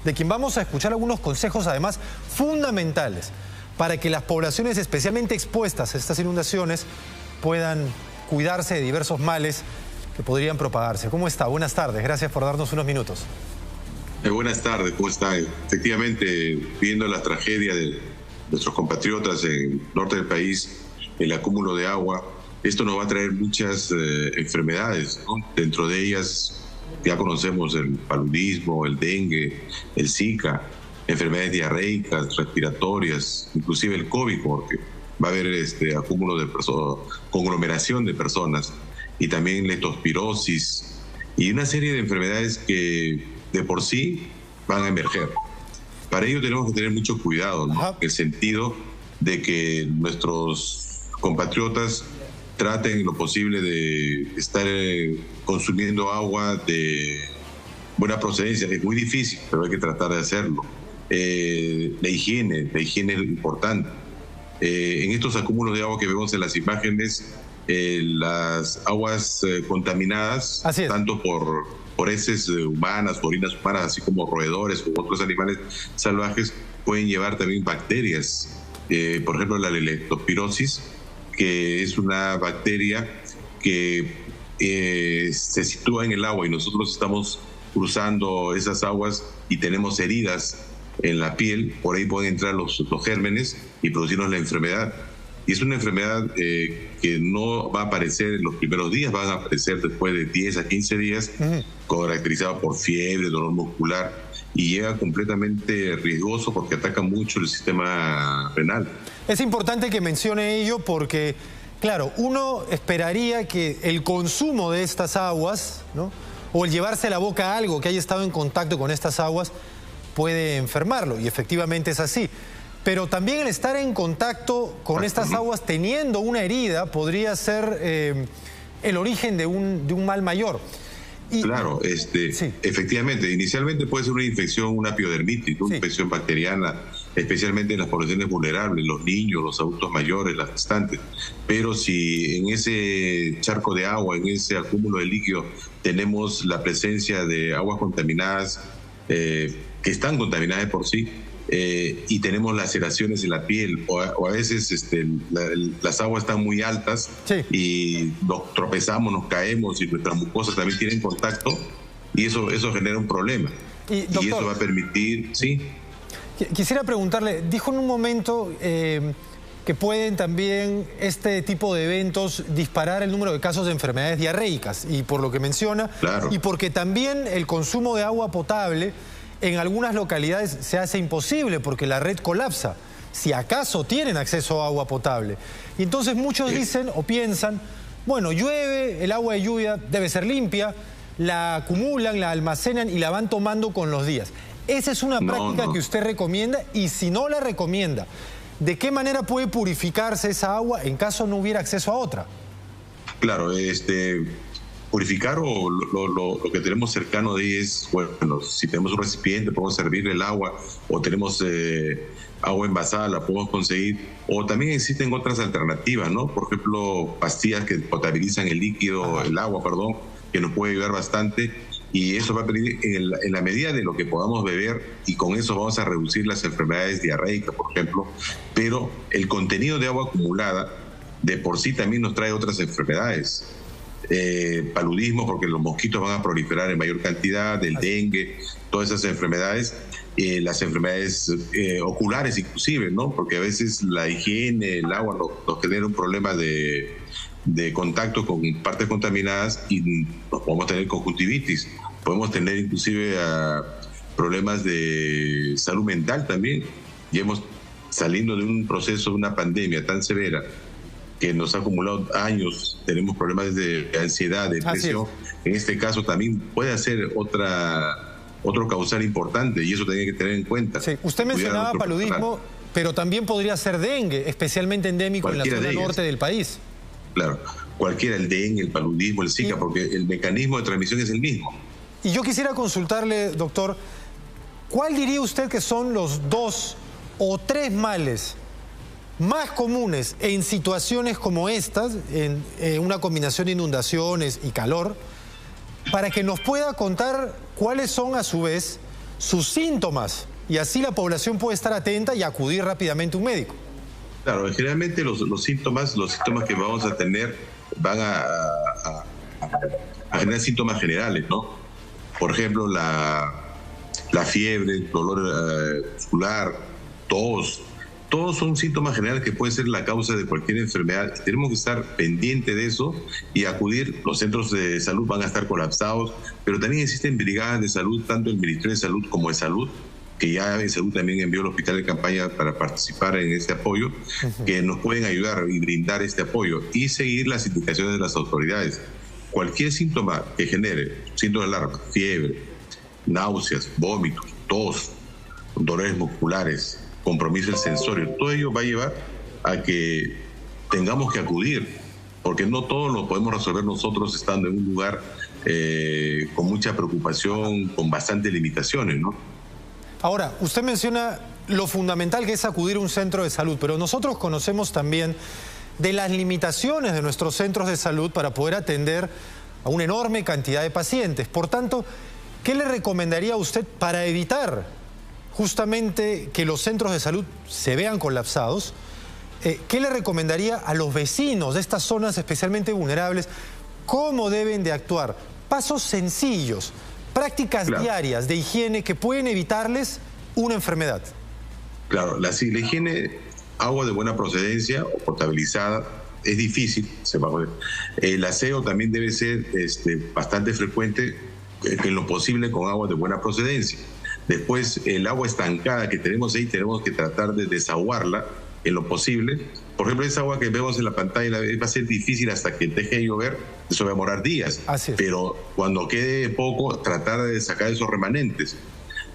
de quien vamos a escuchar algunos consejos, además, fundamentales para que las poblaciones especialmente expuestas a estas inundaciones puedan cuidarse de diversos males que podrían propagarse. ¿Cómo está? Buenas tardes, gracias por darnos unos minutos. Buenas tardes, ¿cómo está? Efectivamente, viendo la tragedia de nuestros compatriotas en el norte del país, el acúmulo de agua, esto nos va a traer muchas enfermedades, ¿no? Dentro de ellas ya conocemos el paludismo, el dengue, el Zika, enfermedades diarreicas, respiratorias, inclusive el COVID, porque va a haber acúmulo de personas, conglomeración de personas, y también leptospirosis y una serie de enfermedades que de por sí van a emerger. Para ello tenemos que tener mucho cuidado, ¿no? En el sentido de que nuestros compatriotas traten lo posible de estar consumiendo agua de buena procedencia. Es muy difícil, pero hay que tratar de hacerlo. La higiene es importante. En estos acúmulos de agua que vemos en las imágenes, las aguas contaminadas, tanto por heces humanas, orinas humanas, así como roedores u otros animales salvajes, pueden llevar también bacterias. Por ejemplo, la leptospirosis, que es una bacteria que se sitúa en el agua y nosotros estamos cruzando esas aguas y tenemos heridas en la piel, por ahí pueden entrar los gérmenes y producirnos la enfermedad. Y es una enfermedad que no va a aparecer en los primeros días, va a aparecer después de 10 a 15 días, caracterizado por fiebre, dolor muscular, y llega completamente riesgoso porque ataca mucho el sistema renal. Es importante que mencione ello porque, claro, uno esperaría que el consumo de estas aguas, ¿no?, o el llevarse a la boca algo que haya estado en contacto con estas aguas puede enfermarlo, y efectivamente es así. Pero también el estar en contacto con estas aguas teniendo una herida podría ser el origen de un mal mayor. Claro, sí, efectivamente, inicialmente puede ser una infección, una piodermitis, una infección bacteriana, especialmente en las poblaciones vulnerables, los niños, los adultos mayores, las gestantes. Pero si en ese charco de agua, en ese acúmulo de líquido, tenemos la presencia de aguas contaminadas, que están contaminadas de por sí, y tenemos laceraciones en la piel, o a veces las aguas están muy altas y nos tropezamos, nos caemos y nuestras mucosas también tienen contacto, y eso genera un problema. Doctor, y eso va a permitir, ¿sí? Quisiera preguntarle, dijo en un momento que pueden también este tipo de eventos disparar el número de casos de enfermedades diarreicas, y por lo que menciona, y porque también el consumo de agua potable en algunas localidades se hace imposible porque la red colapsa, si acaso tienen acceso a agua potable. Y entonces muchos dicen o piensan, bueno, llueve, el agua de lluvia debe ser limpia, la acumulan, la almacenan y la van tomando con los días. ¿Esa es una práctica que usted recomienda? Y si no la recomienda, ¿de qué manera puede purificarse esa agua en caso no hubiera acceso a otra? Claro, purificar, o lo que tenemos cercano de ahí es, bueno, si tenemos un recipiente podemos servir el agua, o tenemos agua envasada, la podemos conseguir, o también existen otras alternativas, ¿no? Por ejemplo, pastillas que potabilizan el líquido, el agua, perdón, que nos puede ayudar bastante, y eso va a permitir en la medida de lo que podamos beber, y con eso vamos a reducir las enfermedades diarreicas, por ejemplo, pero el contenido de agua acumulada de por sí también nos trae otras enfermedades. Paludismo, porque los mosquitos van a proliferar en mayor cantidad, el dengue, todas esas enfermedades, las enfermedades oculares inclusive, ¿no? Porque a veces la higiene, el agua nos genera un problema de contacto con partes contaminadas y nos podemos tener conjuntivitis, podemos tener inclusive problemas de salud mental también. Y hemos saliendo de un proceso, de una pandemia tan severa que nos ha acumulado años, tenemos problemas de ansiedad, de depresión. En este caso también puede ser otro causal importante, y eso tiene que tener en cuenta. Sí. Usted mencionaba paludismo, pero también podría ser dengue, especialmente endémico en la zona norte del país. Claro, cualquiera, el dengue, el paludismo, el Zika, porque el mecanismo de transmisión es el mismo. Y yo quisiera consultarle, doctor, ¿cuál diría usted que son los 2 o 3 males más comunes en situaciones como estas, en una combinación de inundaciones y calor, para que nos pueda contar cuáles son a su vez sus síntomas y así la población puede estar atenta y acudir rápidamente a un médico. Claro, generalmente los síntomas que vamos a tener van a generar síntomas generales, ¿no? Por ejemplo, la fiebre, dolor muscular, tos. Todos son síntomas generales que pueden ser la causa de cualquier enfermedad. Tenemos que estar pendientes de eso y acudir. Los centros de salud van a estar colapsados, pero también existen brigadas de salud, tanto el Ministerio de Salud como de Salud, que ya en Salud también envió al hospital de campaña para participar en este apoyo, que nos pueden ayudar y brindar este apoyo y seguir las indicaciones de las autoridades. Cualquier síntoma que genere, síntoma de alarma, fiebre, náuseas, vómitos, tos, dolores musculares, compromiso del sensorio, todo ello va a llevar a que tengamos que acudir, porque no todo lo podemos resolver nosotros estando en un lugar con mucha preocupación, con bastantes limitaciones, ¿no? Ahora, usted menciona lo fundamental que es acudir a un centro de salud, pero nosotros conocemos también de las limitaciones de nuestros centros de salud para poder atender a una enorme cantidad de pacientes. Por tanto, ¿qué le recomendaría a usted para evitar justamente que los centros de salud se vean colapsados? ¿Qué le recomendaría a los vecinos de estas zonas especialmente vulnerables? ¿Cómo deben de actuar? Pasos sencillos, prácticas diarias de higiene que pueden evitarles una enfermedad. Claro, la higiene, agua de buena procedencia o potabilizada, es difícil, se va a poder. El aseo también debe ser bastante frecuente, en lo posible con agua de buena procedencia. Después, el agua estancada que tenemos ahí, tenemos que tratar de desaguarla en lo posible. Por ejemplo, esa agua que vemos en la pantalla va a ser difícil hasta que deje de llover, eso va a demorar días. Así es. Pero cuando quede poco, tratar de sacar esos remanentes.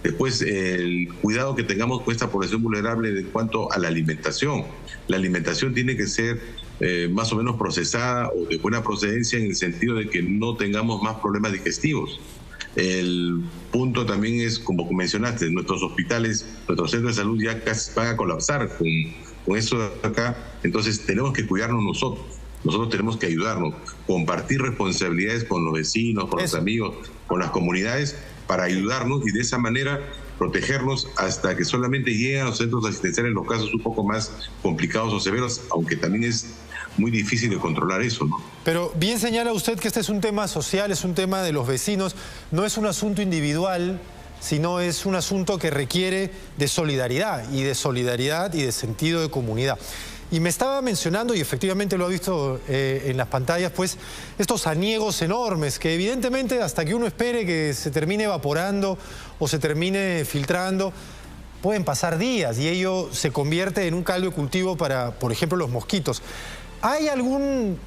Después, el cuidado que tengamos con esta población vulnerable en cuanto a la alimentación. La alimentación tiene que ser más o menos procesada o de buena procedencia en el sentido de que no tengamos más problemas digestivos. El punto también es, como mencionaste, nuestros hospitales, nuestros centros de salud ya casi van a colapsar con eso de acá. Entonces tenemos que cuidarnos nosotros. Nosotros tenemos que ayudarnos, compartir responsabilidades con los vecinos, con los amigos, con las comunidades, para ayudarnos y de esa manera protegernos hasta que solamente lleguen a los centros asistenciales los casos un poco más complicados o severos, aunque también es muy difícil de controlar eso, ¿no? Pero bien señala usted que este es un tema social, es un tema de los vecinos, no es un asunto individual, sino es un asunto que requiere de solidaridad y de sentido de comunidad. Y me estaba mencionando, y efectivamente lo ha visto en las pantallas, pues estos aniegos enormes que evidentemente hasta que uno espere que se termine evaporando o se termine filtrando, pueden pasar días y ello se convierte en un caldo de cultivo para, por ejemplo, los mosquitos. ¿Hay algún,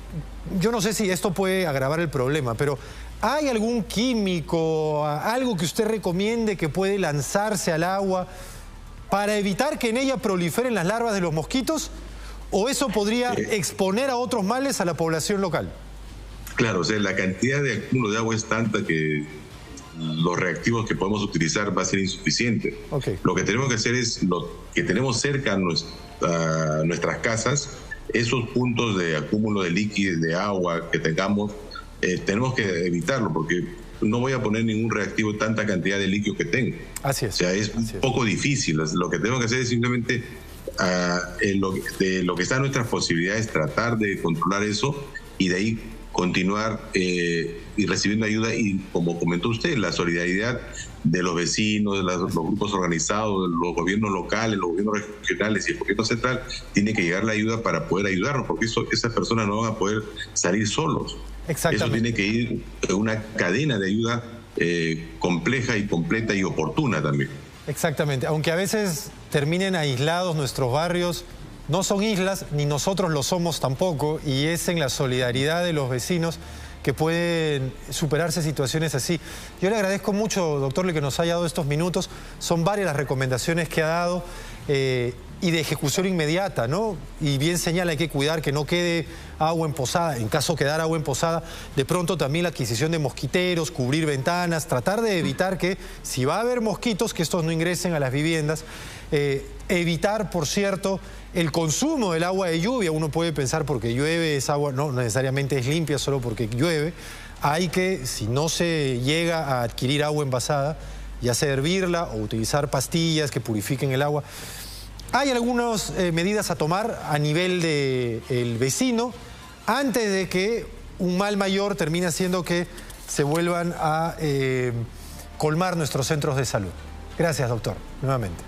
yo no sé si esto puede agravar el problema, pero ¿hay algún químico, algo que usted recomiende que puede lanzarse al agua para evitar que en ella proliferen las larvas de los mosquitos? ¿O eso podría exponer a otros males a la población local? Claro, o sea, la cantidad de acúmulo de agua es tanta que los reactivos que podemos utilizar va a ser insuficiente. Okay. Lo que tenemos que hacer es, lo que tenemos cerca a nuestras casas, esos puntos de acúmulo de líquidos, de agua que tengamos, tenemos que evitarlo porque no voy a poner ningún reactivo tanta cantidad de líquido que tengo. Así es. O sea, es un poco difícil. Lo que tenemos que hacer es simplemente, de lo que está en nuestras posibilidades, tratar de controlar eso y de ahí continuar y recibiendo ayuda y, como comentó usted, la solidaridad de los vecinos, de los grupos organizados, de los gobiernos locales, los gobiernos regionales y el gobierno central, tiene que llegar la ayuda para poder ayudarnos, porque esas personas no van a poder salir solos. Eso tiene que ir una cadena de ayuda compleja y completa y oportuna también. Exactamente, aunque a veces terminen aislados nuestros barrios, no son islas, ni nosotros lo somos tampoco, y es en la solidaridad de los vecinos que pueden superarse situaciones así. Yo le agradezco mucho, doctor, que nos haya dado estos minutos. Son varias las recomendaciones que ha dado y de ejecución inmediata, ¿no? Y bien señala, hay que cuidar que no quede agua emposada. En caso de quedar agua emposada, de pronto también la adquisición de mosquiteros, cubrir ventanas, tratar de evitar que, si va a haber mosquitos, que estos no ingresen a las viviendas. Evitar, por cierto, el consumo del agua de lluvia. Uno puede pensar porque llueve, esa agua no necesariamente es limpia solo porque llueve. Hay que, si no se llega a adquirir agua envasada, ya sea hervirla o utilizar pastillas que purifiquen el agua. Hay algunas medidas a tomar a nivel del vecino antes de que un mal mayor termine haciendo que se vuelvan a colmar nuestros centros de salud. Gracias, doctor, nuevamente.